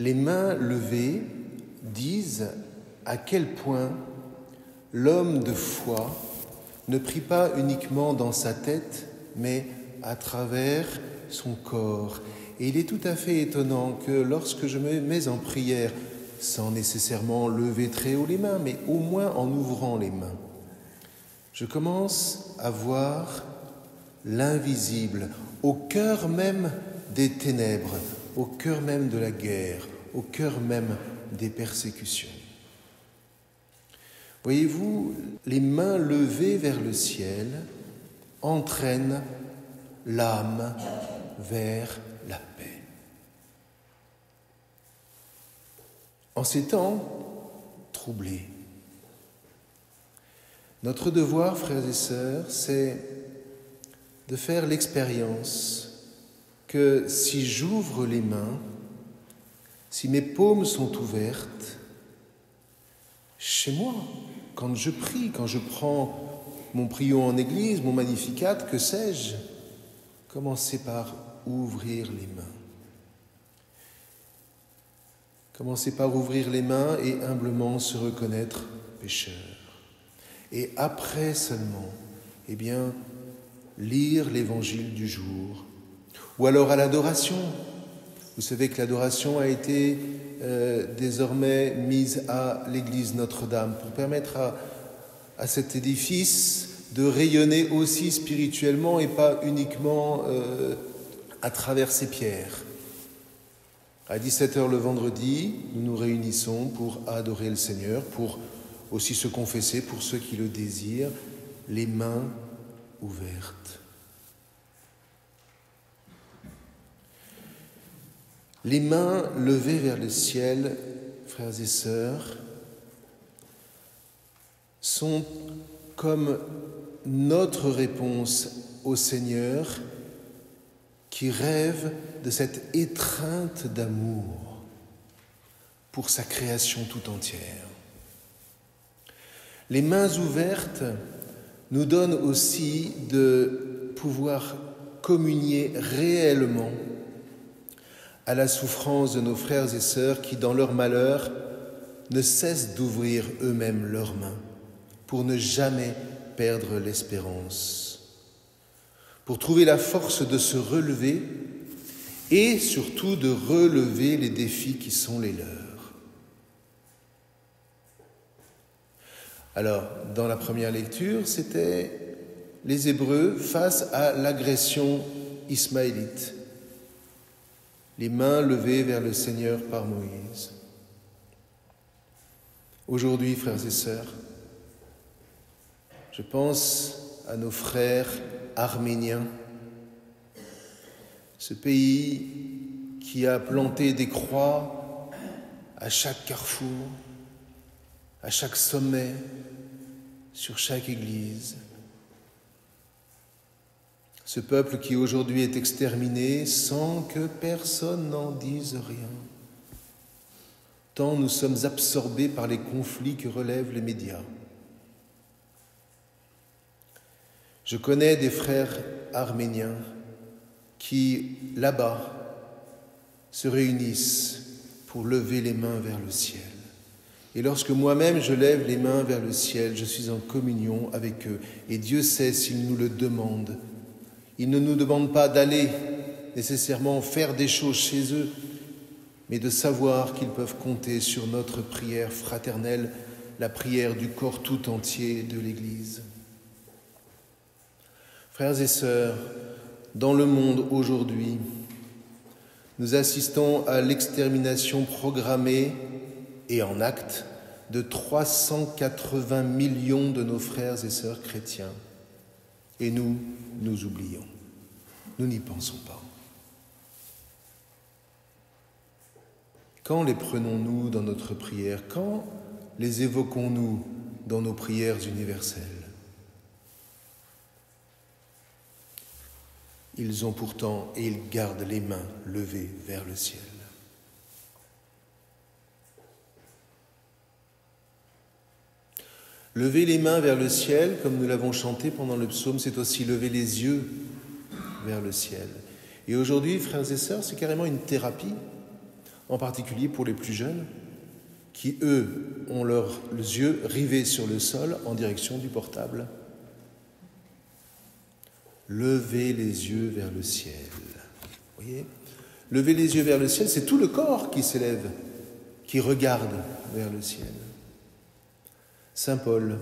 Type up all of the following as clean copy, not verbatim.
les mains levées disent à quel point l'homme de foi ne prie pas uniquement dans sa tête, mais à travers son corps. Et il est tout à fait étonnant que lorsque je me mets en prière, sans nécessairement lever très haut les mains, mais au moins en ouvrant les mains, je commence à voir l'invisible au cœur même des ténèbres, au cœur même de la guerre, au cœur même des persécutions. Voyez-vous, les mains levées vers le ciel entraînent l'âme vers la paix. En ces temps troublés, notre devoir, frères et sœurs, c'est de faire l'expérience que si j'ouvre les mains, si mes paumes sont ouvertes, chez moi, quand je prie, quand je prends mon prion en église, mon Magnificat, que sais-je, commencez par ouvrir les mains. Commencez par ouvrir les mains et humblement se reconnaître pécheur. Et après seulement, lire l'évangile du jour. Ou alors à l'adoration. Vous savez que l'adoration a été désormais mise à l'église Notre-Dame pour permettre à cet édifice de rayonner aussi spirituellement et pas uniquement à travers ses pierres. À 17h le vendredi, nous nous réunissons pour adorer le Seigneur, pour aussi se confesser pour ceux qui le désirent, les mains ouvertes. Les mains levées vers le ciel, frères et sœurs, sont comme notre réponse au Seigneur qui rêve de cette étreinte d'amour pour sa création tout entière. Les mains ouvertes nous donnent aussi de pouvoir communier réellement à la souffrance de nos frères et sœurs qui, dans leur malheur, ne cessent d'ouvrir eux-mêmes leurs mains pour ne jamais perdre l'espérance, pour trouver la force de se relever et surtout de relever les défis qui sont les leurs. Alors, dans la première lecture, c'était les Hébreux face à l'agression ismaélite. Les mains levées vers le Seigneur par Moïse. Aujourd'hui, frères et sœurs, je pense à nos frères arméniens, ce pays qui a planté des croix à chaque carrefour, à chaque sommet, sur chaque église. Ce peuple qui aujourd'hui est exterminé sans que personne n'en dise rien. Tant nous sommes absorbés par les conflits que relèvent les médias. Je connais des frères arméniens qui, là-bas, se réunissent pour lever les mains vers le ciel. Et lorsque moi-même je lève les mains vers le ciel, je suis en communion avec eux. Et Dieu sait s'il nous le demande. Il ne nous demande pas d'aller nécessairement faire des choses chez eux, mais de savoir qu'ils peuvent compter sur notre prière fraternelle, la prière du corps tout entier de l'Église. Frères et sœurs, dans le monde aujourd'hui, nous assistons à l'extermination programmée et en acte de 380 millions de nos frères et sœurs chrétiens. Et nous oublions. Nous n'y pensons pas. Quand les prenons-nous dans notre prière? Quand les évoquons-nous dans nos prières universelles? Ils ont pourtant et ils gardent les mains levées vers le ciel. Lever les mains vers le ciel, comme nous l'avons chanté pendant le psaume, c'est aussi lever les yeux vers le ciel. Et aujourd'hui, frères et sœurs, c'est carrément une thérapie. en particulier pour les plus jeunes, qui, eux, ont leurs yeux rivés sur le sol en direction du portable. Levez les yeux vers le ciel. Vous voyez ? Lever les yeux vers le ciel, c'est tout le corps qui s'élève, qui regarde vers le ciel. Saint Paul,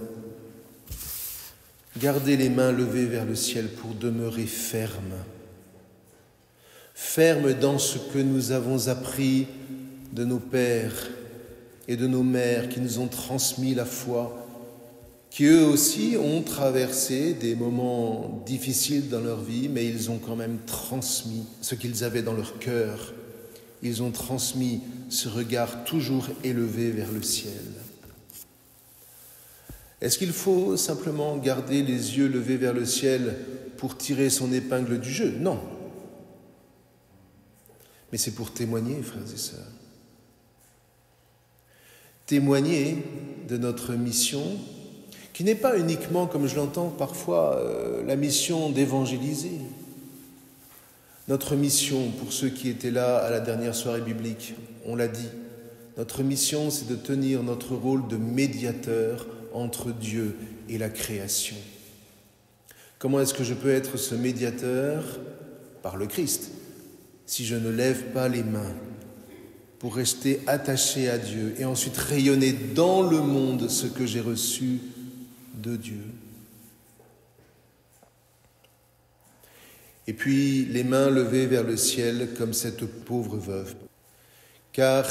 gardez les mains levées vers le ciel pour demeurer ferme. Ferme dans ce que nous avons appris de nos pères et de nos mères qui nous ont transmis la foi, qui eux aussi ont traversé des moments difficiles dans leur vie, mais ils ont quand même transmis ce qu'ils avaient dans leur cœur. Ils ont transmis ce regard toujours élevé vers le ciel. Est-ce qu'il faut simplement garder les yeux levés vers le ciel pour tirer son épingle du jeu ? Non. Mais c'est pour témoigner, frères et sœurs. Témoigner de notre mission, qui n'est pas uniquement, comme je l'entends parfois, la mission d'évangéliser. Notre mission, pour ceux qui étaient là à la dernière soirée biblique, on l'a dit, notre mission, c'est de tenir notre rôle de médiateur entre Dieu et la création. Comment est-ce que je peux être ce médiateur ? Par le Christ. Si je ne lève pas les mains pour rester attaché à Dieu et ensuite rayonner dans le monde ce que j'ai reçu de Dieu. Et puis les mains levées vers le ciel comme cette pauvre veuve. Car,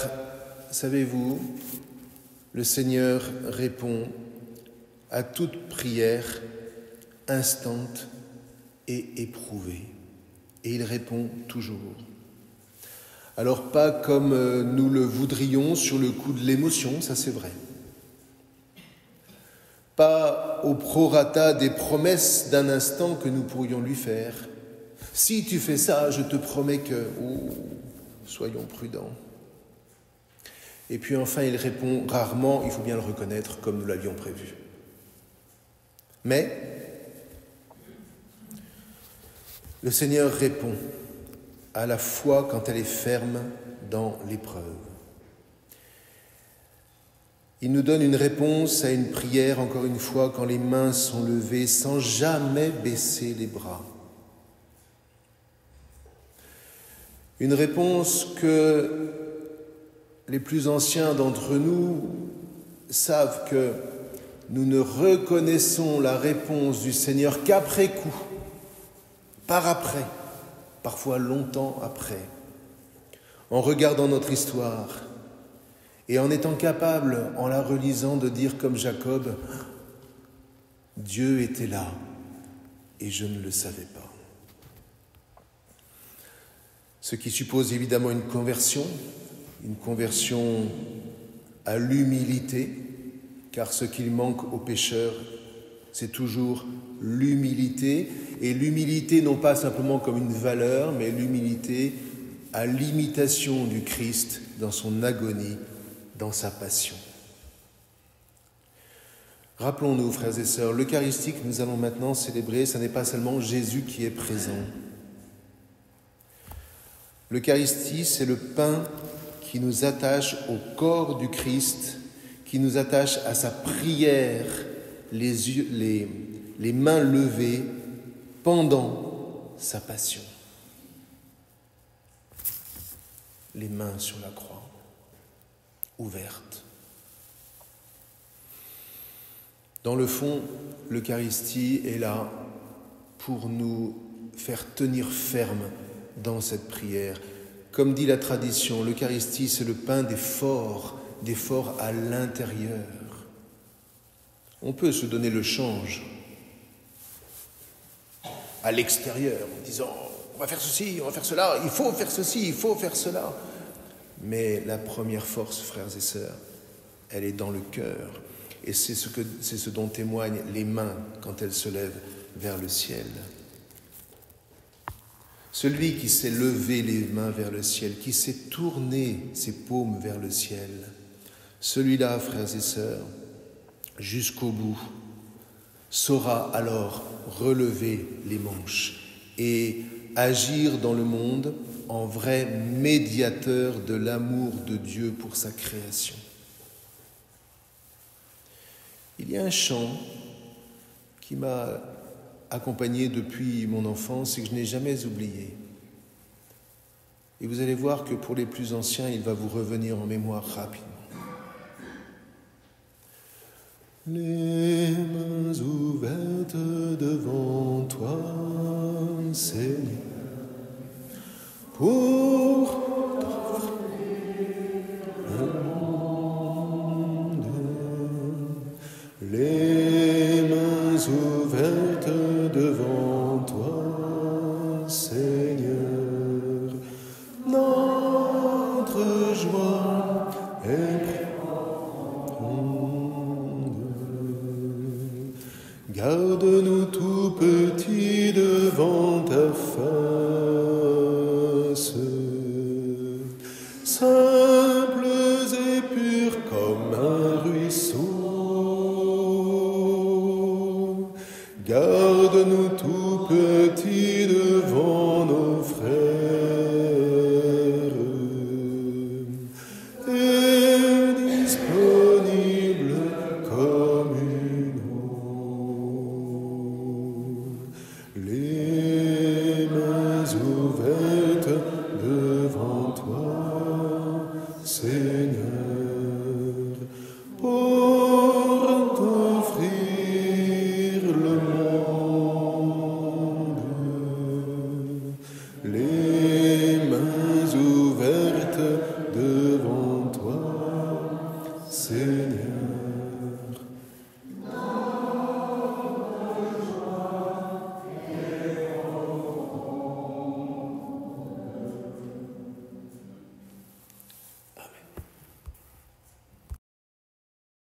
savez-vous, le Seigneur répond à toute prière instante et éprouvée. Et il répond toujours. Alors pas comme nous le voudrions sur le coup de l'émotion, ça c'est vrai. Pas au prorata des promesses d'un instant que nous pourrions lui faire. Si tu fais ça, je te promets que... Oh, soyons prudents. Et puis enfin, il répond rarement, il faut bien le reconnaître, comme nous l'avions prévu. Mais le Seigneur répond à la foi quand elle est ferme dans l'épreuve. Il nous donne une réponse à une prière, encore une fois, quand les mains sont levées, sans jamais baisser les bras. Une réponse que les plus anciens d'entre nous savent que nous ne reconnaissons la réponse du Seigneur qu'après coup, par après, parfois longtemps après, en regardant notre histoire et en étant capable, en la relisant, de dire comme Jacob, « Dieu était là et je ne le savais pas ». Ce qui suppose évidemment une conversion à l'humilité, car ce qu'il manque aux pécheurs, c'est toujours l'humilité, et l'humilité non pas simplement comme une valeur, mais l'humilité à l'imitation du Christ dans son agonie, dans sa passion. Rappelons-nous, frères et sœurs, l'Eucharistie que nous allons maintenant célébrer, ce n'est pas seulement Jésus qui est présent. L'Eucharistie, c'est le pain qui nous attache au corps du Christ, qui nous attache à sa prière, les mains levées pendant sa passion. Les mains sur la croix, ouvertes. Dans le fond, l'Eucharistie est là pour nous faire tenir ferme dans cette prière. Comme dit la tradition, l'Eucharistie, c'est le pain des forts à l'intérieur. On peut se donner le change à l'extérieur en disant « on va faire ceci, on va faire cela, il faut faire ceci, il faut faire cela ». Mais la première force, frères et sœurs, elle est dans le cœur. Et c'est ce dont témoignent les mains quand elles se lèvent vers le ciel. Celui qui s'est levé les mains vers le ciel, qui s'est tourné ses paumes vers le ciel, celui-là, frères et sœurs, jusqu'au bout, saura alors relever les manches et agir dans le monde en vrai médiateur de l'amour de Dieu pour sa création. Il y a un chant qui m'a accompagné depuis mon enfance et que je n'ai jamais oublié. Et vous allez voir que pour les plus anciens, il va vous revenir en mémoire rapidement. Les mains ouvertes devant toi, Seigneur, pour t'offrir le monde. Les mains ouvertes devant toi, Seigneur, notre joie est garde-nous tout petits devant ta face.